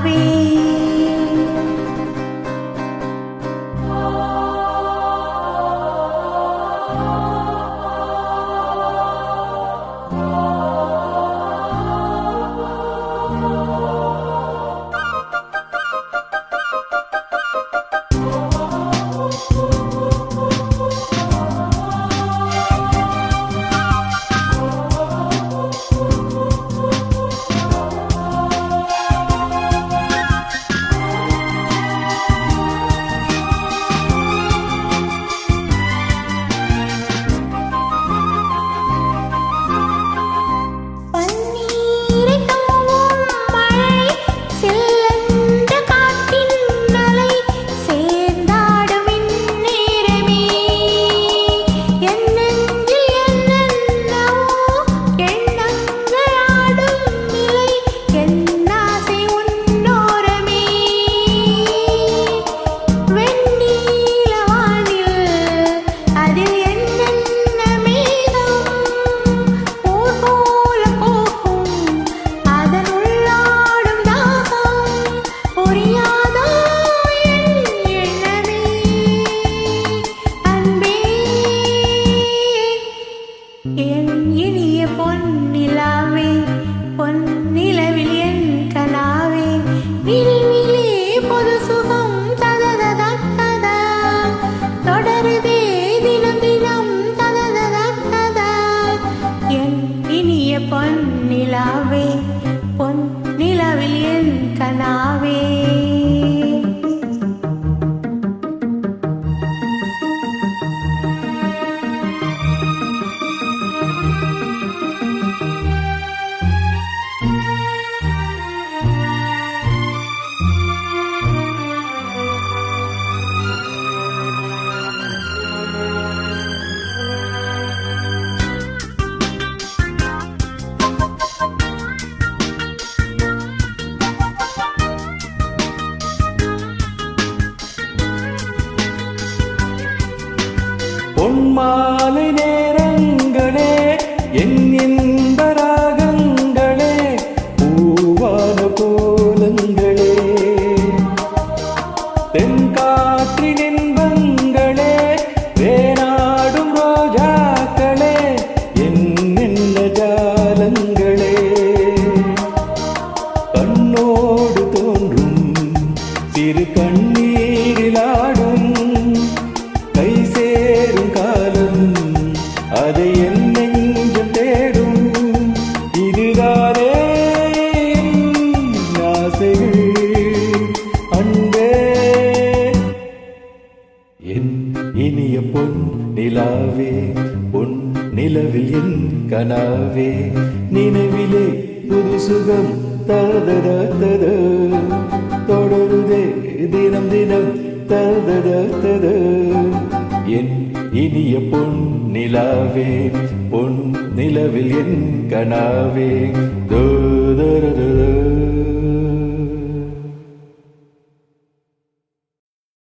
கனாவே இனிய பொன்னிலாவே பொன்னிலவில் என் கனாவே நிலவிலே பொது சுகம் ததததததா தொடருதே தினம் தினம் ததததததா என் இனிய பொன்னிலாவே பொன்னிலவில் என் கனாவே பொன்மாலை நேரங்களே என் இன்ப ராகங்களே பூவான கோலங்களே தென்காற்றின் இன்பங்களே வேணாடும் ரோஜாக்களே என்னென்ன ஜாலங்களே கண்ணோடு தோன்றும் சிறு கண்ணீரிலாடும் கை சேரும் காலம் அதை என் நெஞ்சம் தேடும் இதுதானே ஆசைகள் அன்பே என் இனிய பொன் நிலாவே பொன் நிலவில் என் கனாவே நினைவிலே புது சுகம் ததததத தொடருதே தினம் தினம் ததததத என் இனிய பொன் நிலாவே பொன் நிலவில் என் கனாவே தோதரத